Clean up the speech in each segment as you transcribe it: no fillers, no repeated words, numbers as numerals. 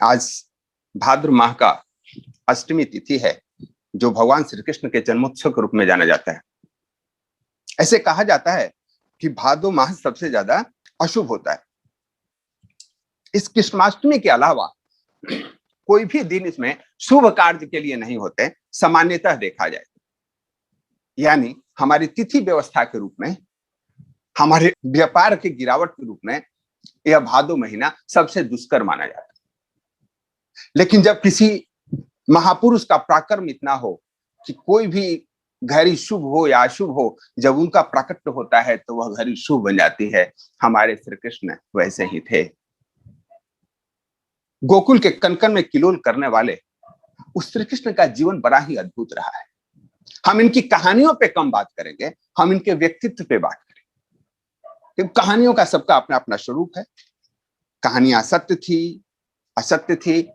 आज भाद्र माह का अष्टमी तिथि है, जो भगवान श्री कृष्ण के जन्मोत्सव के रूप में जाना जाता है। ऐसे कहा जाता है कि भादो माह सबसे ज्यादा अशुभ होता है। इस कृष्णाष्टमी के अलावा कोई भी दिन इसमें शुभ कार्य के लिए नहीं होते, सामान्यतः देखा जाए। यानी हमारी तिथि व्यवस्था के रूप में, हमारे व्यापार की गिरावट के रूप में यह भादो महीना सबसे दुष्कर माना जाता है। लेकिन जब किसी महापुरुष का पराक्रम इतना हो कि कोई भी घड़ी शुभ हो या अशुभ हो, जब उनका प्राकट्य होता है तो वह घड़ी शुभ बन जाती है। हमारे श्री कृष्ण वैसे ही थे। गोकुल के कनकन में किलोल करने वाले उस श्री कृष्ण का जीवन बड़ा ही अद्भुत रहा है। हम इनकी कहानियों पे कम बात करेंगे, हम इनके व्यक्तित्व पे बात करेंगे, क्योंकि कहानियों का सबका अपना अपना स्वरूप है। कहानियां सत्य थी, असत्य थी,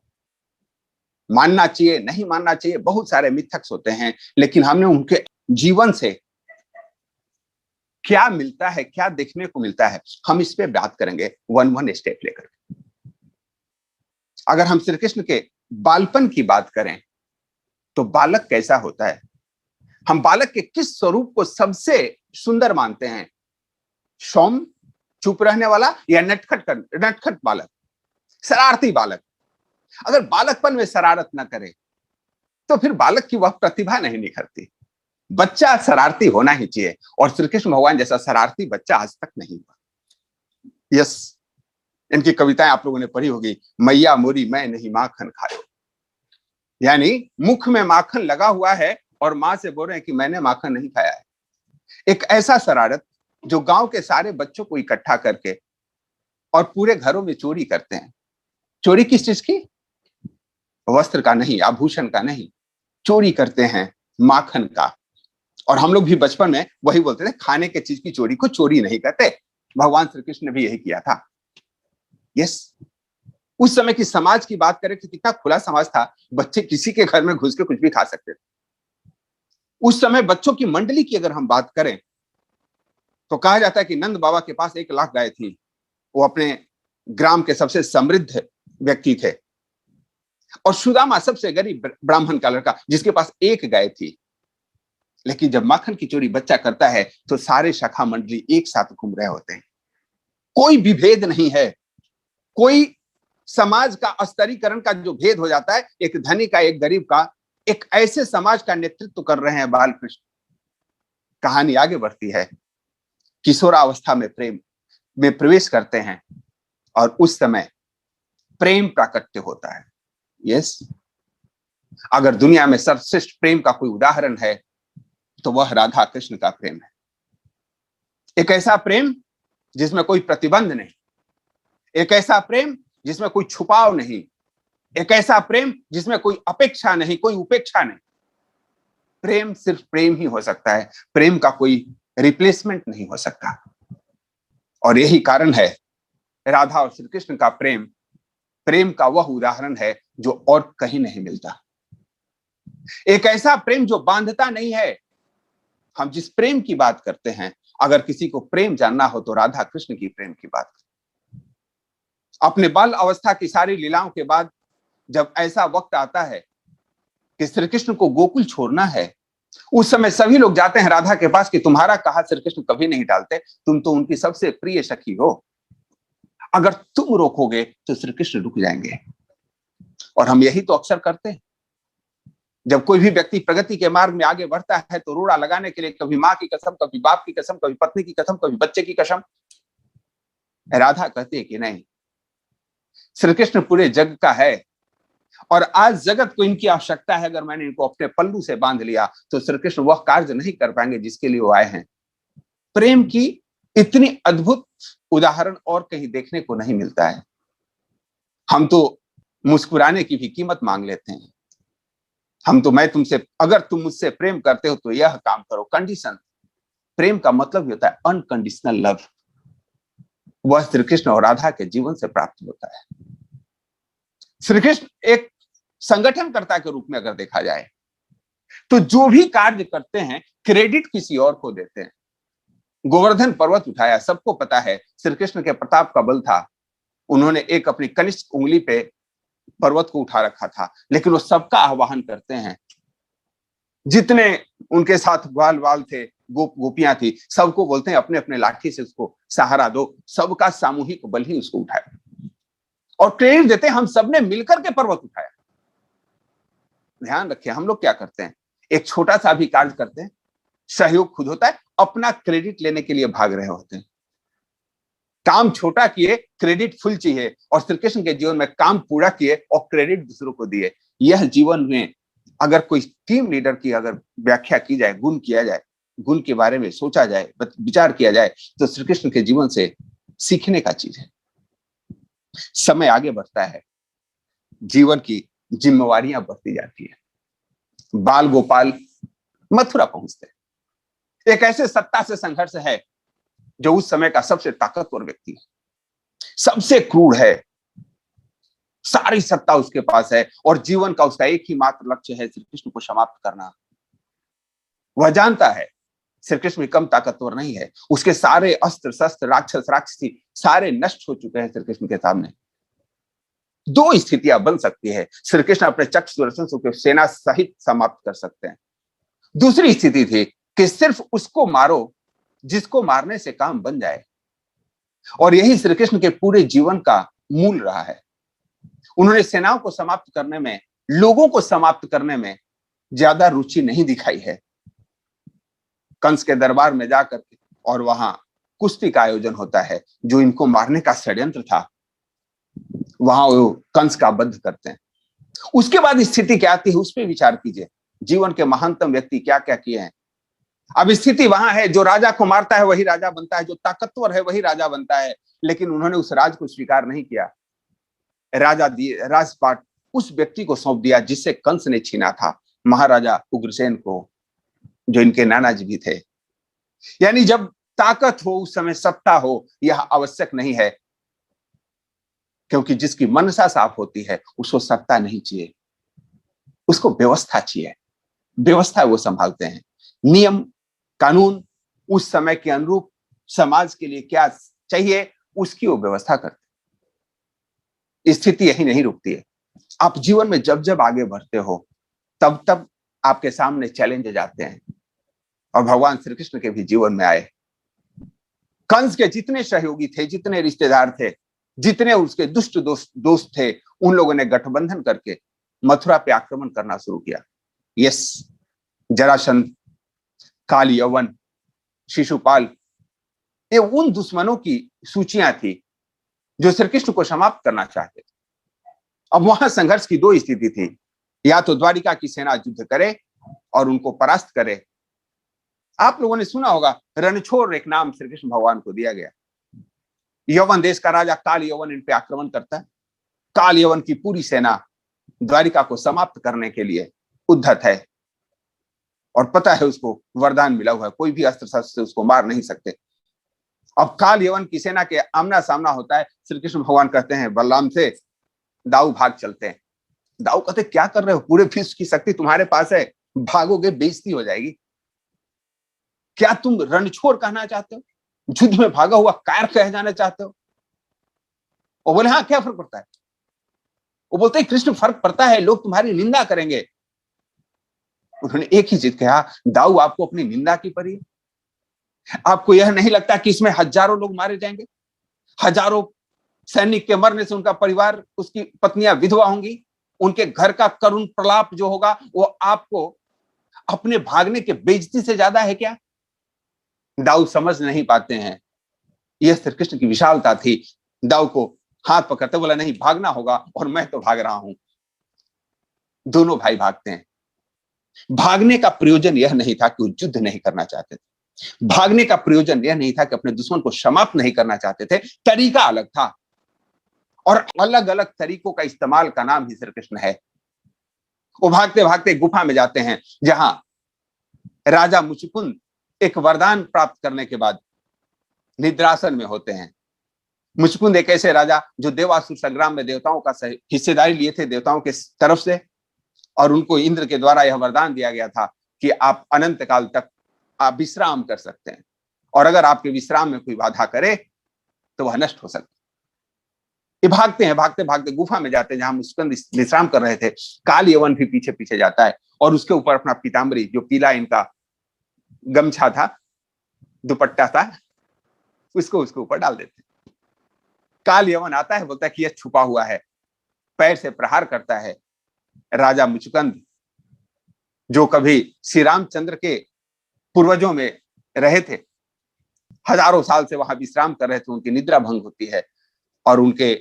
मानना चाहिए, नहीं मानना चाहिए, बहुत सारे मिथक्स होते हैं। लेकिन हमने उनके जीवन से क्या मिलता है, क्या देखने को मिलता है, हम इस पे बात करेंगे वन स्टेप लेकर। अगर हम श्री कृष्ण के बालपन की बात करें तो बालक कैसा होता है, हम बालक के किस स्वरूप को सबसे सुंदर मानते हैं? सौम्य, चुप रहने वाला, या नटखट बालक, शरारती बालक? अगर बालकपन में शरारत न करे तो फिर बालक की वह प्रतिभा नहीं निखरती। बच्चा शरारती होना ही चाहिए, और श्री कृष्ण भगवान जैसा शरारती बच्चा आज तक नहीं हुआ। यस, इनकी कविताएं आप लोगों ने पढ़ी होगी, मैया मोरी मैं नहीं माखन खायो। यानी मुख में माखन लगा हुआ है और मां से बोल रहे हैं कि मैंने माखन नहीं खाया है। एक ऐसा शरारत जो गांव के सारे बच्चों को इकट्ठा करके और पूरे घरों में चोरी करते हैं। चोरी किस चीज की? वस्त्र का नहीं, आभूषण का नहीं, चोरी करते हैं माखन का। और हम लोग भी बचपन में वही बोलते थे, खाने के चीज की चोरी को चोरी नहीं कहते। भगवान श्री कृष्ण ने भी यही किया था। यस, उस समय की समाज की बात करें कि कितना खुला समाज था, बच्चे किसी के घर में घुस के कुछ भी खा सकते थे। उस समय बच्चों की मंडली की अगर हम बात करें तो कहा जाता है कि नंद बाबा के पास 1,00,000 गाय थी। वो अपने ग्राम के सबसे समृद्ध व्यक्ति थे। और सुदामा सबसे गरीब ब्राह्मण का लड़का, जिसके पास 1 गाय थी। लेकिन जब माखन की चोरी बच्चा करता है तो सारे शाखा मंडली एक साथ घूम रहे होते हैं। कोई विभेद नहीं है, कोई समाज का स्तरीकरण का जो भेद हो जाता है, एक धनी का, एक गरीब का, एक ऐसे समाज का नेतृत्व कर रहे हैं बाल कृष्ण। कहानी आगे बढ़ती है, किशोरावस्था में प्रेम में प्रवेश करते हैं और उस समय प्रेम प्राकट्य होता है। यस, अगर दुनिया में सर्वश्रेष्ठ प्रेम का कोई उदाहरण है तो वह राधा कृष्ण का प्रेम है। एक ऐसा प्रेम जिसमें कोई प्रतिबंध नहीं, एक ऐसा प्रेम जिसमें कोई छुपाव नहीं, एक ऐसा प्रेम जिसमें कोई अपेक्षा नहीं, कोई उपेक्षा नहीं। प्रेम सिर्फ प्रेम ही हो सकता है, प्रेम का कोई रिप्लेसमेंट नहीं हो सकता। और यही कारण है राधा और श्री कृष्ण का प्रेम, प्रेम का वह उदाहरण है जो और कहीं नहीं मिलता। एक ऐसा प्रेम जो बांधता नहीं है। हम जिस प्रेम की बात करते हैं, अगर किसी को प्रेम जानना हो तो राधा कृष्ण की प्रेम की बात करें। अपने बाल अवस्था की सारी लीलाओं के बाद जब ऐसा वक्त आता है कि श्री कृष्ण को गोकुल छोड़ना है, उस समय सभी लोग जाते हैं राधा के पास कि तुम्हारा कहा श्री कृष्ण कभी नहीं टालते, तुम तो उनकी सबसे प्रिय सखी हो, अगर तुम रोकोगे तो श्री कृष्ण रुक जाएंगे। और हम यही तो अक्सर करते हैं। जब कोई भी व्यक्ति प्रगति के मार्ग में आगे बढ़ता है तो रोड़ा लगाने के लिए कभी माँ की कसम, कभी बाप की कसम, कभी पत्नी की कसम, कभी बच्चे की कसम। राधा कहती है कि नहीं, श्री कृष्ण पूरे जग का है और आज जगत को इनकी आवश्यकता है। अगर मैंने इनको अपने पल्लू से बांध लिया तो श्री कृष्ण वह कार्य नहीं कर पाएंगे जिसके लिए वो आए हैं। प्रेम की इतनी अद्भुत उदाहरण और कहीं देखने को नहीं मिलता है। हम तो मुस्कुराने की भी कीमत मांग लेते हैं। हम तो, मैं तुमसे, अगर तुम मुझसे प्रेम करते हो तो यह काम करो, कंडीशन। प्रेम का मतलब होता है अनकंडीशनल लव। वह श्री कृष्ण और राधा के जीवन से प्राप्त होता है। श्री कृष्ण एक संगठनकर्ता के रूप में अगर देखा जाए तो जो भी कार्य करते हैं क्रेडिट किसी और को देते हैं। गोवर्धन पर्वत उठाया, सबको पता है श्री कृष्ण के प्रताप का बल था। उन्होंने एक अपनी कनिष्ठ उंगली पे पर्वत को उठा रखा था, लेकिन वो सबका आह्वान करते हैं। जितने उनके साथ ग्वाल वाल थे, गोपियां थी, सबको बोलते हैं अपने अपने लाठी से उसको सहारा दो। सबका सामूहिक बल ही उसको उठाया और क्रेडिट देते हैं हम सबने मिलकर के पर्वत उठाया। ध्यान रखिए, हम लोग क्या करते हैं, एक छोटा सा भी कार्य करते हैं, सहयोग खुद होता है, अपना क्रेडिट लेने के लिए भाग रहे होते हैं। काम छोटा किए, क्रेडिट फुल चाहिए, और श्री कृष्ण के जीवन में काम पूरा किए और क्रेडिट दूसरों को दिए। यह जीवन में अगर कोई टीम लीडर की अगर व्याख्या की जाए, गुण किया जाए, गुण के बारे में सोचा जाए, विचार किया जाए, तो श्री कृष्ण के जीवन से सीखने का चीज है। समय आगे बढ़ता है, जीवन की जिम्मेवारियां बढ़ती जाती है। बाल गोपाल मथुरा पहुंचते हैं। एक ऐसे सत्ता से संघर्ष है जो उस समय का सबसे ताकतवर व्यक्ति है, सबसे क्रूर है, सारी सत्ता उसके पास है और जीवन का उसका एक ही मात्र लक्ष्य है, श्री कृष्ण को समाप्त करना। वह जानता है श्री कृष्ण भी कम ताकतवर नहीं है, उसके सारे अस्त्र शस्त्र, राक्षस राक्षसी सारे नष्ट हो चुके हैं श्री कृष्ण के सामने। दो स्थितियां बन सकती है, श्री कृष्ण अपने चक्र सुदर्शन से सेना सहित समाप्त कर सकते हैं। दूसरी स्थिति थी कि सिर्फ उसको मारो जिसको मारने से काम बन जाए, और यही श्री कृष्ण के पूरे जीवन का मूल रहा है। उन्होंने सेनाओं को समाप्त करने में, लोगों को समाप्त करने में ज्यादा रुचि नहीं दिखाई है। कंस के दरबार में जाकर के और वहां कुश्ती का आयोजन होता है, जो इनको मारने का षड्यंत्र था, वहां वो कंस का वध करते हैं। उसके बाद स्थिति क्या आती है, उस पर विचार कीजिए। जीवन के महानतम व्यक्ति क्या क्या किए हैं। अब स्थिति वहां है, जो राजा को मारता है वही राजा बनता है, जो ताकतवर है वही राजा बनता है, लेकिन उन्होंने उस राज को स्वीकार नहीं किया। राजपाट उस व्यक्ति को सौंप दिया जिससे कंस ने छीना था, महाराजा उग्रसेन को, जो इनके नाना जी भी थे। यानी जब ताकत हो उस समय सत्ता हो, यह आवश्यक नहीं है, क्योंकि जिसकी मनसा साफ होती है उसको सत्ता नहीं चाहिए, उसको व्यवस्था चाहिए। व्यवस्था वो संभालते हैं, नियम कानून उस समय के अनुरूप समाज के लिए क्या चाहिए उसकी वो व्यवस्था करते। स्थिति यही नहीं रुकती है। आप जीवन में जब जब आगे बढ़ते हो तब तब आपके सामने चैलेंज जाते हैं, और भगवान श्री कृष्ण के भी जीवन में आए। कंस के जितने सहयोगी थे, जितने रिश्तेदार थे, जितने उसके दुष्ट दोस्त थे, उन लोगों ने गठबंधन करके मथुरा पे आक्रमण करना शुरू किया। यस, जरासंध, काल यवन, शिशुपाल, ये उन दुश्मनों की सूचियां थी जो श्री कृष्ण को समाप्त करना चाहते थे। अब वहां संघर्ष की दो स्थिति थी, या तो द्वारिका की सेना युद्ध करे और उनको परास्त करे। आप लोगों ने सुना होगा, रणछोड़ एक नाम श्री कृष्ण भगवान को दिया गया। यवन देश का राजा काल यवन इन पे आक्रमण करता है। काल यवन की पूरी सेना द्वारिका को समाप्त करने के लिए उद्धत है, और पता है उसको वरदान मिला हुआ है, कोई भी अस्त्र शस्त्र से उसको मार नहीं सकते। अब काल यवन की सेना के आमना सामना होता है। श्री कृष्ण भगवान कहते हैं बलराम से, दाऊ भाग चलते हैं। दाऊ कहते क्या कर रहे हो, पूरे विश्व की शक्ति तुम्हारे पास है, भागोगे बेइज्जती हो जाएगी। क्या तुम रणछोड़ कहना चाहते हो, युद्ध में भागा हुआ कायर कह जाना चाहते हो? और बोले हाँ, क्या फर्क पड़ता है? वो बोलते हैं कृष्ण, फर्क पड़ता है, लोग तुम्हारी निंदा करेंगे। उन्होंने एक ही चीज कहा, दाऊ आपको अपनी निंदा की पड़ी है? आपको यह नहीं लगता कि इसमें हजारों लोग मारे जाएंगे? हजारों सैनिक के मरने से उनका परिवार, उसकी पत्नियां विधवा होंगी, उनके घर का करुण प्रलाप जो होगा वो आपको अपने भागने के बेइज्जती से ज्यादा है क्या? दाऊ समझ नहीं पाते हैं। यह श्री कृष्ण की विशालता थी। दाऊ को हाथ पकड़ते बोला, नहीं भागना होगा, और मैं तो भाग रहा हूं। दोनों भाई भागते हैं। भागने का प्रयोजन यह नहीं था कि वो युद्ध नहीं करना चाहते थे, भागने का प्रयोजन यह नहीं था कि अपने दुश्मन को समाप्त नहीं करना चाहते थे, तरीका अलग था। और अलग अलग तरीकों का इस्तेमाल का नाम ही श्री कृष्ण है। वो भागते भागते गुफा में जाते हैं, जहां राजा मुचुकुंद एक वरदान प्राप्त करने के बाद निद्रासन में होते हैं। मुचुकुंद एक ऐसे राजा जो देवासुर संग्राम में देवताओं का हिस्सेदारी लिए थे देवताओं के तरफ से, और उनको इंद्र के द्वारा यह वरदान दिया गया था कि आप अनंत काल तक आप विश्राम कर सकते हैं, और अगर आपके विश्राम में कोई बाधा करे तो वह नष्ट हो सकता ये भागते हैं, भागते भागते गुफा में जाते हैं जहां मुस्कुंद विश्राम कर रहे थे। काल यवन भी पीछे पीछे जाता है और उसके ऊपर अपना पीताम्बरी, जो पीला इनका गमछा था, दुपट्टा था, उसको उसके ऊपर डाल देते हैं। काल यवन आता है, बोलता है कि यह छुपा हुआ है, पैर से प्रहार करता है। राजा मुचुकुंद, जो कभी श्री रामचंद्र के पूर्वजों में रहे थे, हजारों साल से वहां विश्राम कर रहे थे, उनकी निद्रा भंग होती है और उनके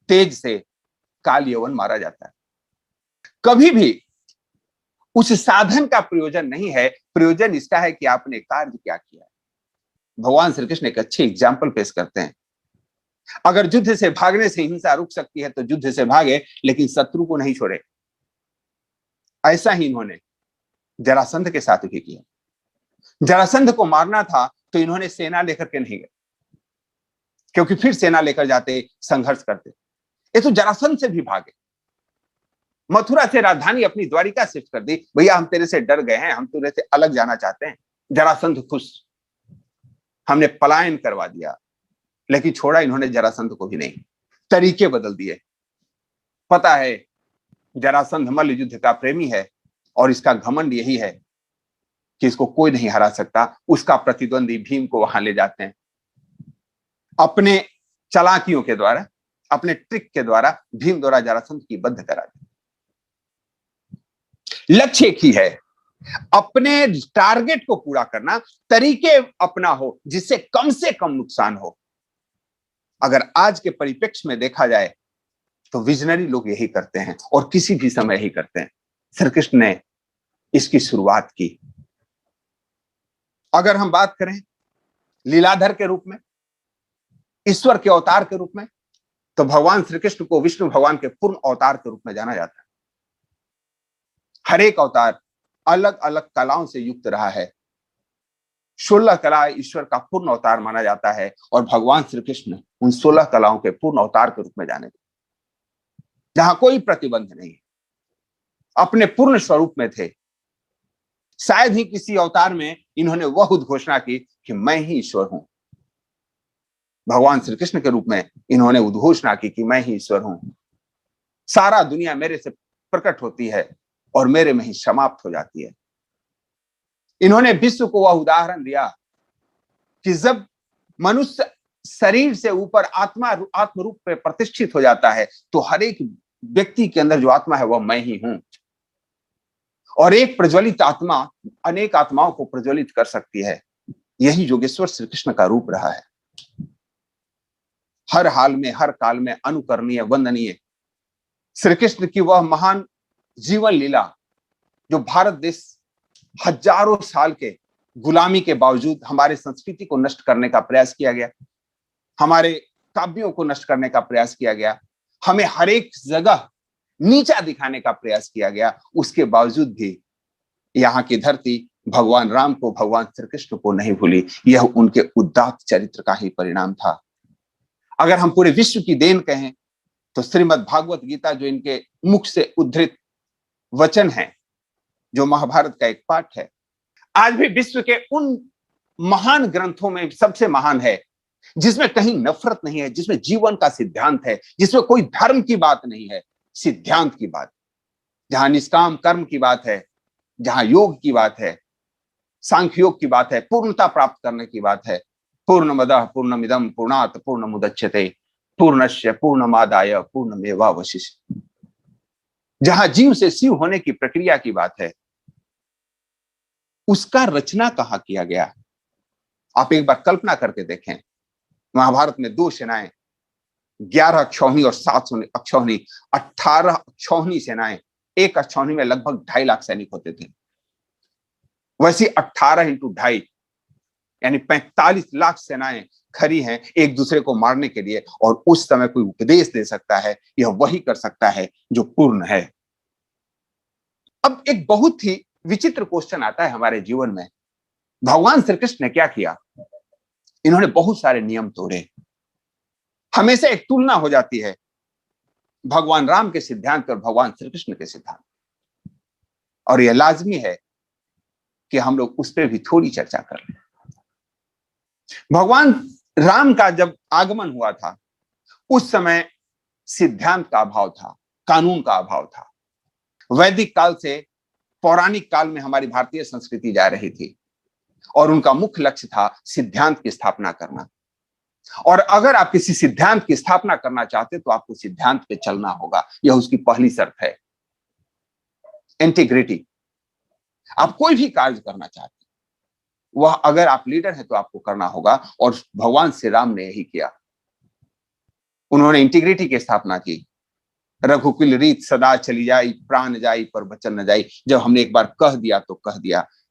तेज से काल यवन मारा जाता है। कभी भी उस साधन का प्रयोजन नहीं है, प्रयोजन इसका है कि आपने कार्य क्या किया। भगवान श्री कृष्ण एक अच्छी एग्जाम्पल पेश करते हैं। अगर युद्ध से भागने से हिंसा रुक सकती है तो युद्ध से भागे, लेकिन शत्रु को नहीं छोड़े। ऐसा ही इन्होंने जरासंध के साथ भी किया। जरासंध को मारना था तो इन्होंने सेना लेकर के नहीं गए, क्योंकि फिर सेना लेकर जाते, संघर्ष करते। ये तो जरासंध से भी भागे। मथुरा से राजधानी अपनी द्वारिका शिफ्ट कर दी। भैया हम तेरे से डर गए हैं, हम तेरे से अलग जाना चाहते हैं। जरासंध खुश, हमने पलायन करवा दिया, लेकिन छोड़ा इन्होंने जरासंध को भी नहीं, तरीके बदल दिए। पता है जरासंध मल्ल युद्ध का प्रेमी है और इसका घमंड यही है कि इसको कोई नहीं हरा सकता। उसका प्रतिद्वंदी भीम को वहां ले जाते हैं, अपने चालाकियों के द्वारा, अपने ट्रिक के द्वारा भीम द्वारा जरासंध की बद्ध करा दी। लक्ष्य एक ही है, अपने टारगेट को पूरा करना, तरीके अपना हो जिससे कम से कम नुकसान हो। अगर आज के परिप्रेक्ष्य में देखा जाए तो विजनरी लोग यही करते हैं और किसी भी समय ही करते हैं। श्री कृष्ण ने इसकी शुरुआत की। अगर हम बात करें लीलाधर के रूप में, ईश्वर के अवतार के रूप में, तो भगवान श्री कृष्ण को विष्णु भगवान के पूर्ण अवतार के रूप में जाना जाता है। हर एक अवतार अलग अलग कलाओं से युक्त रहा है। 16 कला ईश्वर का पूर्ण अवतार माना जाता है और भगवान श्री कृष्ण उन 16 कलाओं के पूर्ण अवतार के रूप में जाने गए, जहां कोई प्रतिबंध नहीं, अपने पूर्ण स्वरूप में थे। शायद ही किसी अवतार में इन्होंने वह उद्घोषणा की कि मैं ही ईश्वर हूं। भगवान श्री कृष्ण के रूप में इन्होंने उद्घोषणा की कि मैं ही ईश्वर हूं। सारा दुनिया मेरे से प्रकट होती है और मेरे में ही समाप्त हो जाती है। इन्होंने विश्व को वह उदाहरण दिया कि जब मनुष्य शरीर से ऊपर आत्म रूप में प्रतिष्ठित हो जाता है तो हर एक व्यक्ति के अंदर जो आत्मा है वह मैं ही हूं। और एक प्रज्वलित आत्मा अनेक आत्माओं को प्रज्वलित कर सकती है। यही योगेश्वर श्री कृष्ण का रूप रहा है। हर हाल में, हर काल में अनुकरणीय, वंदनीय श्री कृष्ण की वह महान जीवन लीला, जो भारत देश हजारों साल के गुलामी के बावजूद हमारे संस्कृति को नष्ट करने का प्रयास किया गया, हमारे काव्यों को नष्ट करने का प्रयास किया गया, हमें हर एक जगह नीचा दिखाने का प्रयास किया गया, उसके बावजूद भी यहाँ की धरती भगवान राम को, भगवान श्री कृष्ण को नहीं भूली। यह उनके उदात्त चरित्र का ही परिणाम था। अगर हम पूरे विश्व की देन कहें तो श्रीमद् भागवत गीता, जो इनके मुख से उद्धृत वचन है, जो महाभारत का एक पाठ है, आज भी विश्व के उन महान ग्रंथों में सबसे महान है, जिसमें कहीं नफरत नहीं है, जिसमें जीवन का सिद्धांत है, जिसमें कोई धर्म की बात नहीं है, सिद्धांत की बात, जहां निष्काम कर्म की बात है, जहां योग की बात है, सांख्य योग की बात है, पूर्णता प्राप्त करने की बात है। पूर्णमदः पूर्णमिदं पूर्णात् पूर्णमुदच्यते पूर्णस्य पूर्णमादाय पूर्णमेवावशिष्यते। जहां जीव से शिव होने की प्रक्रिया की बात है, उसका रचना कहां किया गया। आप एक बार कल्पना करके देखें, महाभारत में 2 सेनाएं, 11 अक्षौहिणी और 7 अक्षौहिणी, 18 अक्षौहिणी सेनाएं। एक अक्षौहिणी में लगभग 2.5 लाख सैनिक होते थे। वैसी 18 × 2.5 यानी 45 लाख सेनाएं खड़ी हैं एक दूसरे को मारने के लिए। और उस समय कोई उपदेश दे सकता है, यह वही कर सकता है जो पूर्ण है। अब एक बहुत ही विचित्र क्वेश्चन आता है हमारे जीवन में, भगवान श्री कृष्ण ने क्या किया। इन्होंने बहुत सारे नियम तोड़े। हमेशा एक तुलना हो जाती है भगवान राम के सिद्धांत और भगवान श्री कृष्ण के सिद्धांत, और यह लाजमी है कि हम लोग उस पर भी थोड़ी चर्चा कर लें। भगवान राम का जब आगमन हुआ था, उस समय सिद्धांत का अभाव था, कानून का अभाव था। वैदिक काल से पौराणिक काल में हमारी भारतीय संस्कृति जा रही थी और उनका मुख्य लक्ष्य था सिद्धांत की स्थापना करना। और अगर आप किसी सिद्धांत की स्थापना करना चाहते तो आपको सिद्धांत पे चलना होगा, यह उसकी पहली शर्त है। इंटीग्रिटी। आप कोई भी कार्य करना चाहते वह अगर आप लीडर हैं तो आपको करना होगा, और भगवान श्री राम ने यही किया। उन्होंने इंटीग्रिटी की स्थापना की। रघुकुल रीत सदा चली जाई, प्राण जाई पर वचन न जाई। जब हमने एक बार कह दिया तो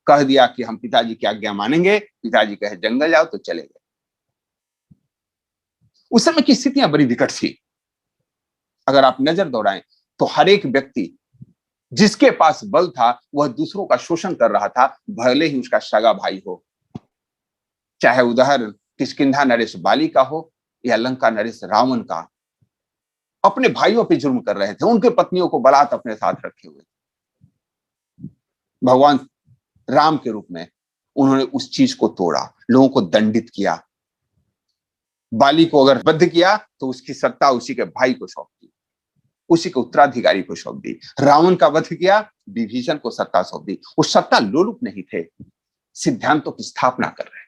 कह दिया कि हम पिताजी की आज्ञा मानेंगे, पिताजी कहे जंगल जाओ तो चले गए। उस समय की स्थितियां बड़ी विकट थी। अगर आप नजर दौड़ाएं तो हर एक व्यक्ति जिसके पास बल था वह दूसरों का शोषण कर रहा था, भले ही उसका सगा भाई हो। चाहे उदाहरण किष्किंधा नरेश बाली का हो या लंका नरेश रावण का। अपने भाइयों पे जुर्म कर रहे थे, उनके पत्नियों को बलात् अपने साथ रखे हुए। भगवान राम के रूप में उन्होंने उस चीज को तोड़ा, लोगों को दंडित किया। बाली को अगर वध किया तो उसकी सत्ता उसी के भाई को सौंप दी, उसी के उत्तराधिकारी को सौंप दी। रावण का वध किया, विभीषण को सत्ता सौंप दी। वो सत्ता लोलुप नहीं थे, सिद्धांतों की स्थापना कर रहे।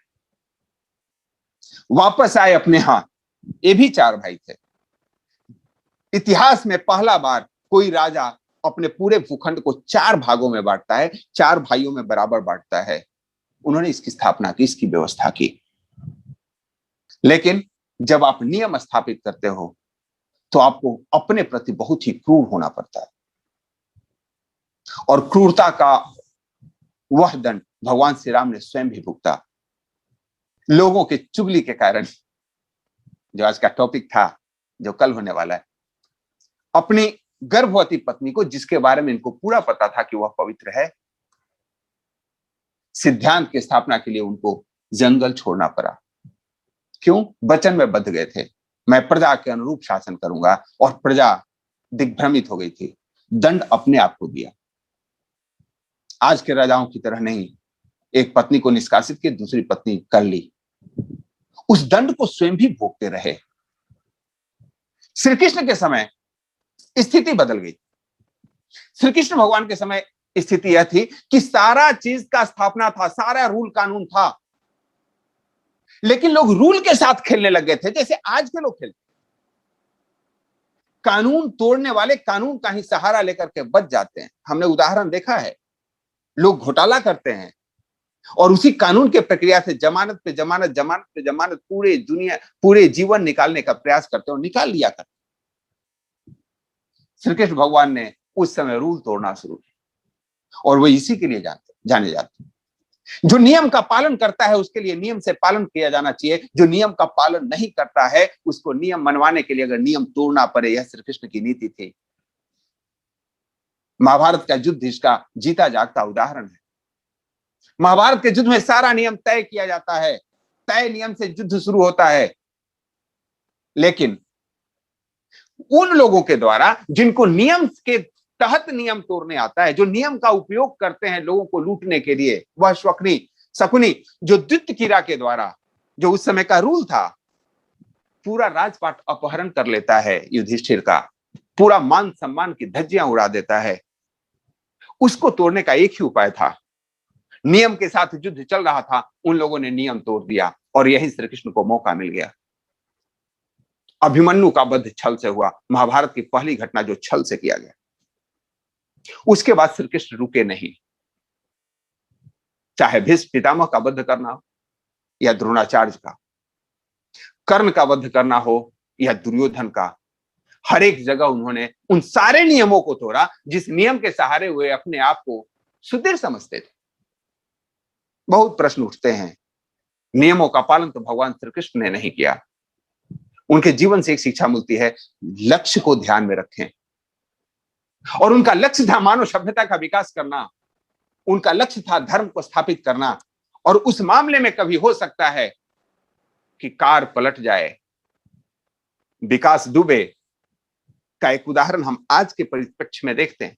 वापस आए अपने हाथ। ये भी चार भाई थे। इतिहास में पहला बार कोई राजा अपने पूरे भूखंड को चार भागों में बांटता है, चार भाइयों में बराबर बांटता है। उन्होंने इसकी स्थापना की, इसकी व्यवस्था की। लेकिन जब आप नियम स्थापित करते हो तो आपको अपने प्रति बहुत ही क्रूर होना पड़ता है, और क्रूरता का वह दंड भगवान श्री राम ने स्वयं भी भुगता। लोगों के चुगली के कारण, जो आज का टॉपिक था, जो कल होने वाला है, अपनी गर्भवती पत्नी को, जिसके बारे में इनको पूरा पता था कि वह पवित्र है, सिद्धांत की स्थापना के लिए उनको जंगल छोड़ना पड़ा। क्यों? वचन में बंध गए थे, मैं प्रजा के अनुरूप शासन करूंगा, और प्रजा दिग्भ्रमित हो गई थी। दंड अपने आप को दिया। आज के राजाओं की तरह नहीं, एक पत्नी को निष्कासित की, दूसरी पत्नी कर ली। उस दंड को स्वयं भी भोगते रहे। श्री कृष्ण के समय स्थिति बदल गई। श्री कृष्ण भगवान के समय स्थिति यह थी कि सारा चीज का स्थापना था, सारा रूल कानून था, लेकिन लोग रूल के साथ खेलने लग गए थे जैसे आज के लोग खेलते। कानून तोड़ने वाले कानून का ही सहारा लेकर के बच जाते हैं। हमने उदाहरण देखा है, लोग घोटाला करते हैं और उसी कानून के प्रक्रिया से जमानत पे जमानत, जमानत पे जमानत, पूरे जीवन निकालने का प्रयास करते हैं और निकाल लिया करते। श्री कृष्ण भगवान ने उस समय रूल तोड़ना शुरू किया, और वो इसी के लिए जाने जाते हैं। जो नियम का पालन करता है उसके लिए नियम से पालन किया जाना चाहिए। जो नियम का पालन नहीं करता है उसको नियम मनवाने के लिए अगर नियम तोड़ना पड़े, यह श्री कृष्ण की नीति थी। महाभारत का युद्ध इसका जीता जागता उदाहरण है। महाभारत के युद्ध में सारा नियम तय किया जाता है, तय नियम से युद्ध शुरू होता है, लेकिन उन लोगों के द्वारा जिनको नियम के तहत नियम तोड़ने आता है, जो नियम का उपयोग करते हैं लोगों को लूटने के लिए, वह शकुनी जो द्वित्वकीरा के द्वारा, जो उस समय का रूल था, पूरा राजपाट अपहरण कर लेता है युधिष्ठिर का, पूरा मान सम्मान की धज्जियां उड़ा देता है। उसको तोड़ने का एक ही उपाय था। नियम के साथ युद्ध चल रहा था, उन लोगों ने नियम तोड़ दिया, और यही श्री कृष्ण को मौका मिल गया। अभिमन्यु का वध छल से हुआ, महाभारत की पहली घटना जो छल से किया गया। उसके बाद श्री कृष्ण रुके नहीं। चाहे भीष्म पितामह का वध करना हो या द्रोणाचार्य का, कर्ण का वध करना हो या दुर्योधन का, हर एक जगह उन्होंने उन सारे नियमों को तोड़ा जिस नियम के सहारे हुए अपने आप को सुदृढ़ समझते थे। बहुत प्रश्न उठते हैं। नियमों का पालन तो भगवान श्री कृष्ण ने नहीं किया। उनके जीवन से एक शिक्षा मिलती है, लक्ष्य को ध्यान में रखें। और उनका लक्ष्य था मानव सभ्यता का विकास करना, उनका लक्ष्य था धर्म को स्थापित करना। और उस मामले में कभी हो सकता है कि कार पलट जाए। विकास दुबे का एक उदाहरण हम आज के परिप्रेक्ष्य में देखते हैं।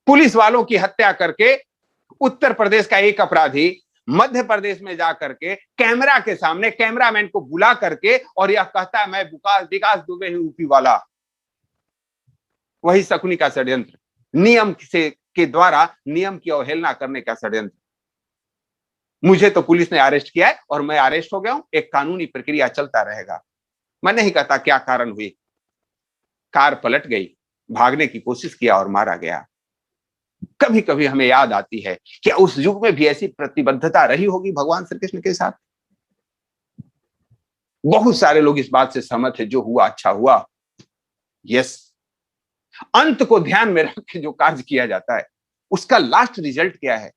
पुलिस वालों की हत्या करके उत्तर प्रदेश का एक अपराधी मध्य प्रदेश में जाकर के कैमरा के सामने कैमरामैन को बुला करके और यह कहता है, मैं विकास दुबे ही यूपी वाला। वही शकुनी का षड्यंत्र, नियम से के द्वारा नियम की अवहेलना करने का षड्यंत्र। मुझे तो पुलिस ने अरेस्ट किया है और मैं अरेस्ट हो गया हूं, एक कानूनी प्रक्रिया चलता रहेगा। मैं नहीं कहता क्या कारण हुई, कार पलट गई, भागने की कोशिश किया और मारा गया। कभी कभी हमें याद आती है क्या उस युग में भी ऐसी प्रतिबद्धता रही होगी भगवान श्री कृष्ण के साथ? बहुत सारे लोग इस बात से सहमत है, जो हुआ अच्छा हुआ। यस, अंत को ध्यान में रख के जो कार्य किया जाता है उसका लास्ट रिजल्ट क्या है?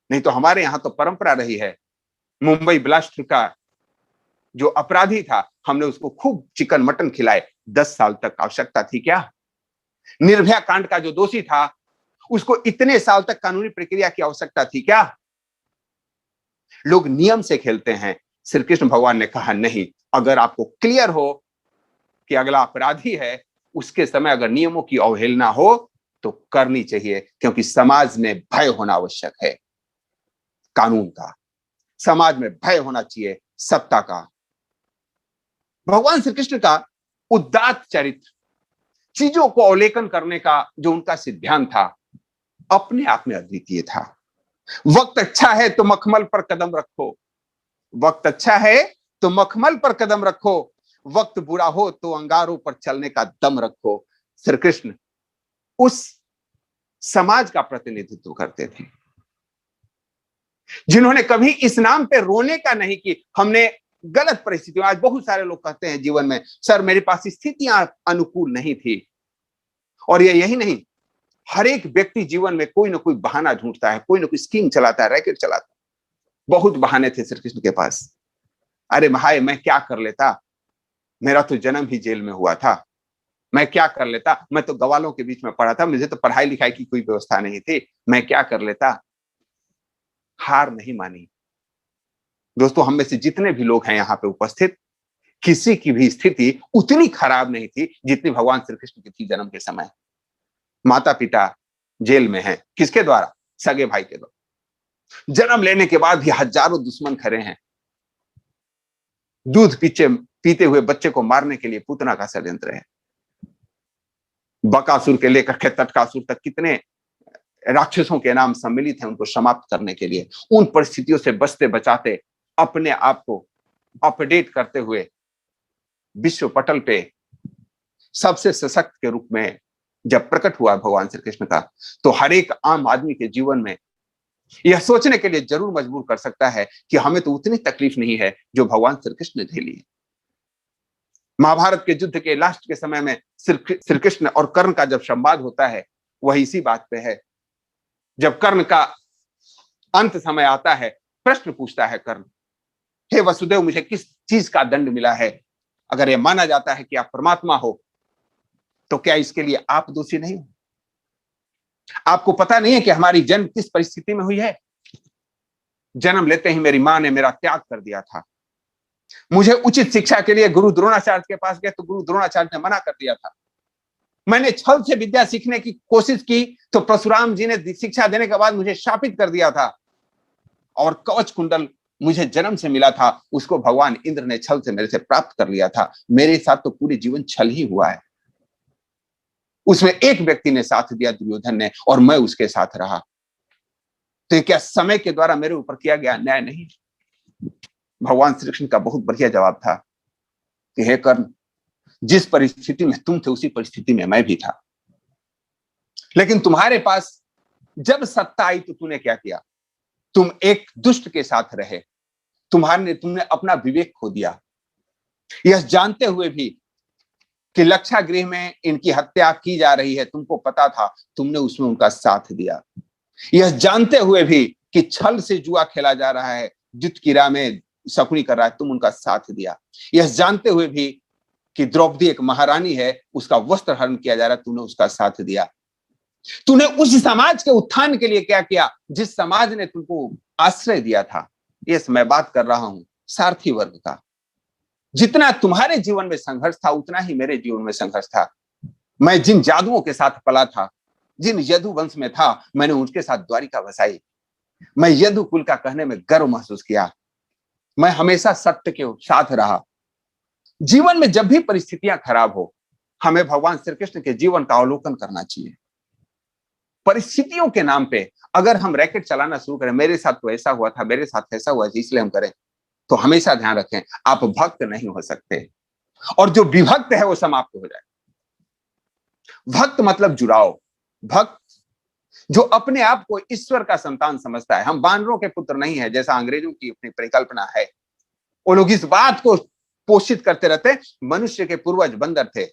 नहीं तो हमारे यहां तो परंपरा रही है, मुंबई ब्लास्ट का जो अपराधी था हमने उसको खूब चिकन मटन खिलाए, 10 साल तक आवश्यकता थी क्या? निर्भया कांड का जो दोषी था उसको इतने साल तक कानूनी प्रक्रिया की आवश्यकता थी क्या? लोग नियम से खेलते हैं। श्री कृष्ण भगवान ने कहा नहीं, अगर आपको क्लियर हो कि अगला अपराधी है, उसके समय अगर नियमों की अवहेलना हो तो करनी चाहिए, क्योंकि समाज में भय होना आवश्यक है कानून का, समाज में भय होना चाहिए सत्ता का। भगवान श्री कृष्ण का उदात्त चरित्र, चीजों को अवलोकन करने का जो उनका सिद्धांत था, अपने आप में अद्वितीय था। वक्त अच्छा है तो मखमल पर कदम रखो, वक्त अच्छा है तो मखमल पर कदम रखो, वक्त बुरा हो तो अंगारों पर चलने का दम रखो। श्री कृष्ण उस समाज का प्रतिनिधित्व करते थे जिन्होंने कभी इस नाम पे रोने का नहीं कि हमने गलत परिस्थितियों, आज बहुत सारे लोग कहते हैं जीवन में, सर मेरे पास स्थितियां अनुकूल नहीं थी। और ये यही नहीं, हर एक व्यक्ति जीवन में कोई ना कोई बहाना ढूंढता है, कोई ना कोई स्कीम चलाता है, रैकेट चलाता है। बहुत बहाने थे श्री कृष्ण के पास। अरे भाई मैं क्या कर लेता, मेरा तो जन्म ही जेल में हुआ था, मैं क्या कर लेता, मैं तो गवालों के बीच में पढ़ा था, मुझे तो पढ़ाई लिखाई की कोई व्यवस्था नहीं थी, मैं क्या कर लेता। हार नहीं मानी। दोस्तों, हम में से जितने भी लोग हैं यहाँ पे उपस्थित, किसी की भी स्थिति उतनी खराब नहीं थी जितनी भगवान श्री कृष्ण की थी जन्म के समय। माता पिता जेल में हैं, किसके द्वारा? सगे भाई के द्वारा। जन्म लेने के बाद भी हजारों दुश्मन खड़े हैं। दूध पीते हुए बच्चे को मारने के लिए पूतना का षड्यंत्र है। बकासुर के लेकर के तटकासुर तक कितने राक्षसों के नाम सम्मिलित हैं उनको समाप्त करने के लिए। उन परिस्थितियों से बचते बचाते अपने आप को अपडेट करते हुए विश्व पटल पे सबसे सशक्त के रूप में जब प्रकट हुआ भगवान श्री कृष्ण का, तो हर एक आम आदमी के जीवन में यह सोचने के लिए जरूर मजबूर कर सकता है कि हमें तो उतनी तकलीफ नहीं है जो भगवान श्री कृष्ण ने झेली है। महाभारत के युद्ध के लास्ट के समय में श्री कृष्ण और कर्ण का जब संवाद होता है, वह इसी बात पे है। जब कर्ण का अंत समय आता है, प्रश्न पूछता है कर्ण, हे वसुदेव, मुझे किस चीज का दंड मिला है? अगर यह माना जाता है कि आप परमात्मा हो, तो क्या इसके लिए आप दोषी नहीं हो? आपको पता नहीं है कि हमारी जन्म किस परिस्थिति में हुई है? जन्म लेते ही मेरी मां ने मेरा त्याग कर दिया था। मुझे उचित शिक्षा के लिए गुरु द्रोणाचार्य के पास गए तो गुरु द्रोणाचार्य ने मना कर दिया था। मैंने छल से विद्या सीखने की कोशिश की तो परशुराम जी ने शिक्षा देने के बाद मुझे शापित कर दिया था। और कवच कुंडल मुझे जन्म से मिला था, उसको भगवान इंद्र ने छल से मेरे से प्राप्त कर लिया था। मेरे साथ तो पूरे जीवन छल ही हुआ है। उसमें एक व्यक्ति ने साथ दिया, दुर्योधन ने, और मैं उसके साथ रहा। तो क्या समय के द्वारा मेरे ऊपर किया गया न्याय नहीं? भगवान श्री कृष्ण का बहुत बढ़िया जवाब था कि हे कर्ण, जिस परिस्थिति में तुम थे उसी परिस्थिति में मैं भी था, लेकिन तुम्हारे पास जब सत्ता आई तो तूने क्या किया? तुम एक दुष्ट के साथ रहे, तुमने अपना विवेक खो दिया। यह जानते हुए भी कि लक्षागृह में इनकी हत्या की जा रही है, तुमको पता था, तुमने उसमें उनका साथ दिया। यह जानते हुए भी कि छल से जुआ खेला जा रहा है, युद्ध की राह में शकुनी कर रहा है, तुम उनका साथ दिया। यह जानते हुए भी कि द्रौपदी एक महारानी है, उसका वस्त्र हरण किया जा रहा है, तूने उसका साथ दिया। तूने उस समाज के उत्थान के लिए क्या किया जिस समाज ने तुमको आश्रय दिया था? यस, मैं बात कर रहा हूं सारथी वर्ग का। जितना तुम्हारे जीवन में संघर्ष था उतना ही मेरे जीवन में संघर्ष था। मैं जिन जादुओं के साथ पला था, जिन यदु वंश में था, मैंने उनके साथ द्वारिका बसाई। मैं यदु कुल का कहने में गर्व महसूस किया। मैं हमेशा सत्य के साथ रहा। जीवन में जब भी परिस्थितियां खराब हो, हमें भगवान श्री कृष्ण के जीवन का अवलोकन करना चाहिए। परिस्थितियों के नाम पे अगर हम रैकेट चलाना शुरू करें, मेरे साथ तो ऐसा हुआ था, मेरे साथ ऐसा हुआ इसलिए हम करें, तो हमेशा ध्यान रखें आप भक्त नहीं हो सकते, और जो विभक्त है वो समाप्त हो जाए। भक्त मतलब जुड़ाव। भक्त जो अपने आप को ईश्वर का संतान समझता है। हम बानरों के पुत्र नहीं है जैसा अंग्रेजों की अपनी परिकल्पना है। वो लोग इस बात को पोषित करते रहते, मनुष्य के पूर्वज बंदर थे।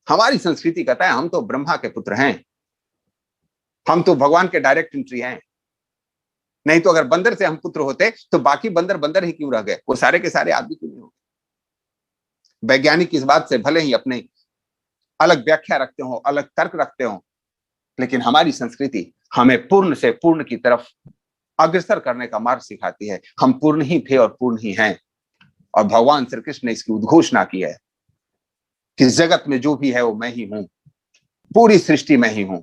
हमारी संस्कृति कहता है हम तो ब्रह्मा के पुत्र हैं, हम तो भगवान के डायरेक्ट एंट्री हैं। नहीं तो अगर बंदर से हम पुत्र होते तो बाकी बंदर बंदर ही क्यों रह गए, वो सारे के सारे आदमी क्यों नहीं हो गए। वैज्ञानिक इस बात से भले ही अपने अलग व्याख्या रखते हो, अलग तर्क रखते हो, लेकिन हमारी संस्कृति हमें पूर्ण से पूर्ण की तरफ अग्रसर करने का मार्ग सिखाती है। हम पूर्ण ही थे और पूर्ण ही हैं, और भगवान श्री कृष्ण ने इसकी उद्घोषणा की है कि जगत में जो भी है वो मैं ही हूं, पूरी सृष्टि में ही हूं।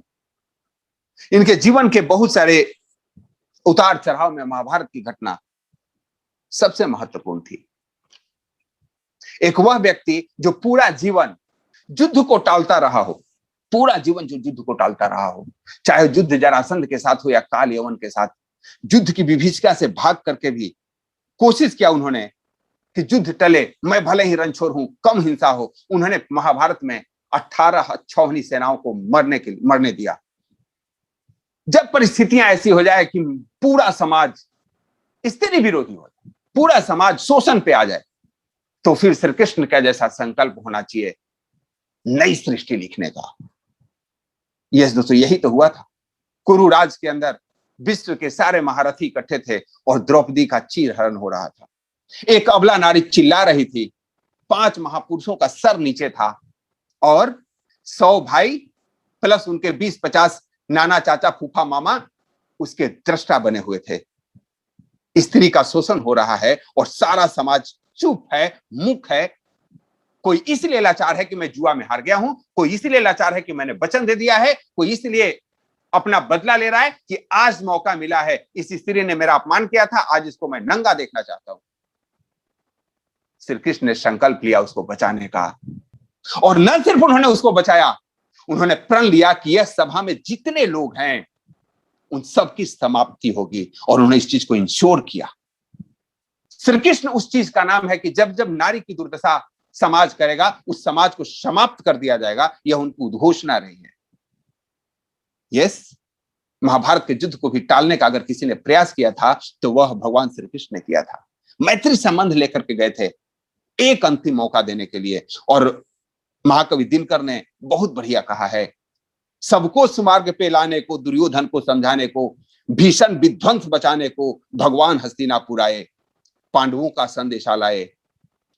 इनके जीवन के बहुत सारे उतार चढ़ाव में महाभारत की घटना सबसे महत्वपूर्ण थी। एक वह व्यक्ति जो पूरा जीवन युद्ध को टालता रहा हो, पूरा जीवन जो युद्ध को टालता रहा हो, चाहे युद्ध जरासंध के साथ हो या काल यवन के साथ, युद्ध की विभीषिका से भाग करके भी कोशिश किया उन्होंने कि युद्ध टले, मैं भले ही रणछोड़ हूं, कम हिंसा हो। उन्होंने महाभारत में 18 अक्षौहिणी सेनाओं को मरने दिया। जब परिस्थितियां ऐसी हो जाए कि पूरा समाज स्त्री विरोधी हो जाए, पूरा समाज शोषण पे आ जाए, तो फिर श्री कृष्ण का जैसा संकल्प होना चाहिए नई सृष्टि लिखने का। यस दोस्तों, यही तो हुआ था। कुरुराज के अंदर विश्व के सारे महारथी इकट्ठे थे और द्रौपदी का चीरहरण हो रहा था। एक अबला नारी चिल्ला रही थी, 5 महापुरुषों का सर नीचे था और 100 भाई प्लस उनके 20-50 नाना चाचा फूफा मामा उसके दृष्टा बने हुए थे। स्त्री का शोषण हो रहा है और सारा समाज चुप है, मूक है। कोई इसलिए लाचार है कि मैं जुआ में हार गया हूं, कोई इसलिए लाचार है कि मैंने वचन दे दिया है, कोई इसलिए अपना बदला ले रहा है कि आज मौका मिला है, इस स्त्री ने मेरा अपमान किया था, आज इसको मैं नंगा देखना चाहता हूं। श्री कृष्ण ने संकल्प लिया उसको बचाने का, और न सिर्फ उन्होंने उसको बचाया, उन्होंने प्रण लिया कि यह सभा में जितने लोग हैं उन सब की समाप्ति होगी, और उन्होंने इस चीज को इंश्योर किया। श्री कृष्ण उस चीज का नाम है कि जब जब नारी की दुर्दशा समाज करेगा, उस समाज को समाप्त कर दिया जाएगा। यह उनकी उद्घोषणा रही है। यस, महाभारत के युद्ध को भी टालने का अगर किसी ने प्रयास किया था तो वह भगवान श्री कृष्ण ने किया था। मैत्री संबंध लेकर के गए थे एक अंतिम मौका देने के लिए, और महाकवि दिनकर ने बहुत बढ़िया कहा है, सबको सुमार्ग पे लाने को, दुर्योधन को समझाने को, भीषण विध्वंस बचाने को भगवान हस्तिनापुर आए, पांडवों का संदेशा लाए।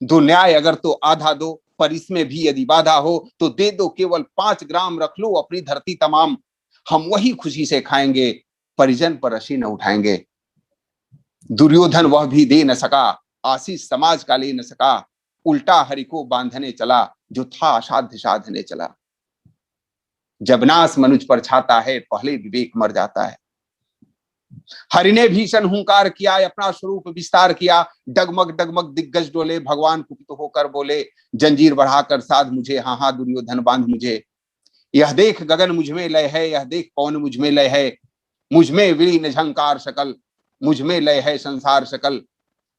दो न्याय अगर तो आधा दो, पर इसमें भी यदि बाधा हो तो दे दो, केवल 5 ग्राम रख लो अपनी धरती तमाम, हम वही खुशी से खाएंगे, परिजन पर रसी न उठाएंगे। दुर्योधन वह भी दे न सका, आशीष समाज का ले न सका, उल्टा हरि को बांधने चला, जो था असाध्य साधने चला। जब नाश मनुज पर छाता है, पहले विवेक मर जाता है। हरि ने भीषण हुंकार किया, अपना स्वरूप विस्तार किया, डगमग डगमग दिग्गज डोले, भगवान कुपित होकर बोले, जंजीर बढ़ाकर साध मुझे, हाँ हाँ दुर्योधन बांध मुझे। यह देख गगन मुझ में लय है, यह देख पवन मुझ में लय है, मुझ में विलीन झंकार सकल, मुझ में लय है संसार सकल।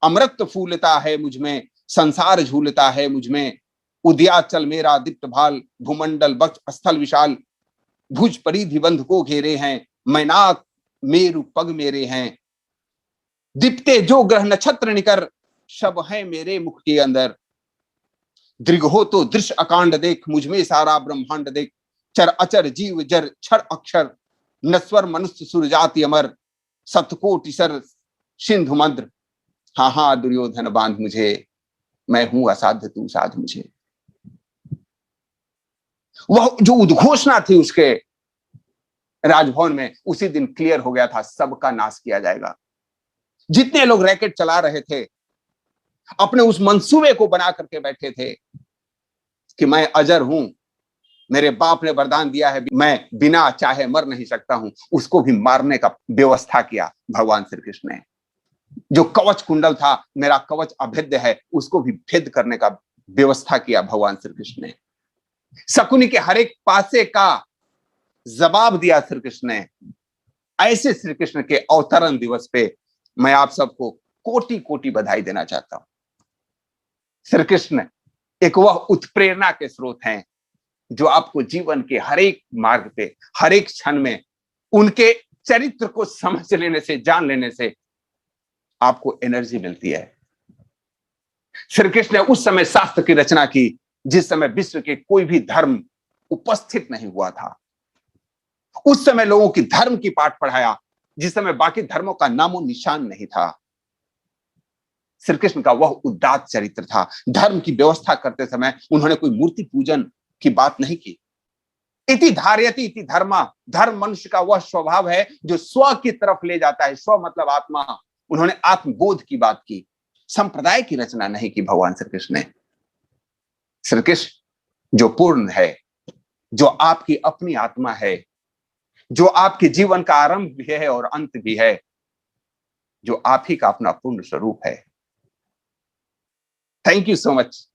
अमृत फूलता है मुझ में, संसार झूलता है मुझ में, उदयाचल मेरा दीप्त भाल, भूमंडल वक्ष स्थल विशाल, भुज परिधि बंध को घेरे हैं, मैनाक मेरु पग मेरे हैं, दीप्ते जो ग्रह नक्षत्र निकर, सब है मेरे मुख के अंदर। दृग हो तो दृश्य अकांड देख, मुझ में सारा ब्रह्मांड देख, चर अचर जीव जर क्षर अक्षर, नस्वर मनुष्य सुरजाति अमर, सतकोटि सर सिंधु मंद्र। हाँ हाँ दुर्योधन बांध मुझे, मैं हूं असाध्य तू साध मुझे। वह जो उद्घोषणा थी उसके राजभवन में, उसी दिन क्लियर हो गया था, सबका नाश किया जाएगा। जितने लोग रैकेट चला रहे थे, अपने उस मंसूबे को बना करके बैठे थे कि मैं अजर हूं, मेरे बाप ने वरदान दिया है, मैं बिना चाहे मर नहीं सकता हूं, उसको भी मारने का व्यवस्था किया भगवान श्री कृष्ण ने। जो कवच कुंडल था, मेरा कवच अभेद्य है, उसको भी भेद करने का व्यवस्था किया भगवान श्री कृष्ण ने। शकुनी के हर एक पासे का जवाब दिया श्री कृष्ण ने। ऐसे श्री कृष्ण के अवतरण दिवस पे मैं आप सबको कोटि कोटि बधाई देना चाहता हूं। श्री कृष्ण एक वह उत्प्रेरणा के स्रोत हैं जो आपको जीवन के हर एक मार्ग पे, हर एक क्षण में उनके चरित्र को समझ लेने से, जान लेने से आपको एनर्जी मिलती है। श्री कृष्ण ने उस समय शास्त्र की रचना की जिस समय विश्व के कोई भी धर्म उपस्थित नहीं हुआ था। उस समय लोगों की धर्म की पाठ पढ़ाया जिस समय बाकी धर्मों का नामो निशान नहीं था। श्री कृष्ण का वह उदात्त चरित्र था। धर्म की व्यवस्था करते समय उन्होंने कोई मूर्ति पूजन की बात नहीं की। इति धारयति इति धर्मा, धर्म मनुष्य का वह स्वभाव है जो स्व की तरफ ले जाता है। स्व मतलब आत्मा। उन्होंने आत्मबोध की बात की, संप्रदाय की रचना नहीं की भगवान श्री कृष्ण ने। श्री कृष्ण जो पूर्ण है, जो आपकी अपनी आत्मा है, जो आपके जीवन का आरंभ भी है और अंत भी है, जो आप ही का अपना पूर्ण स्वरूप है। Thank you so much.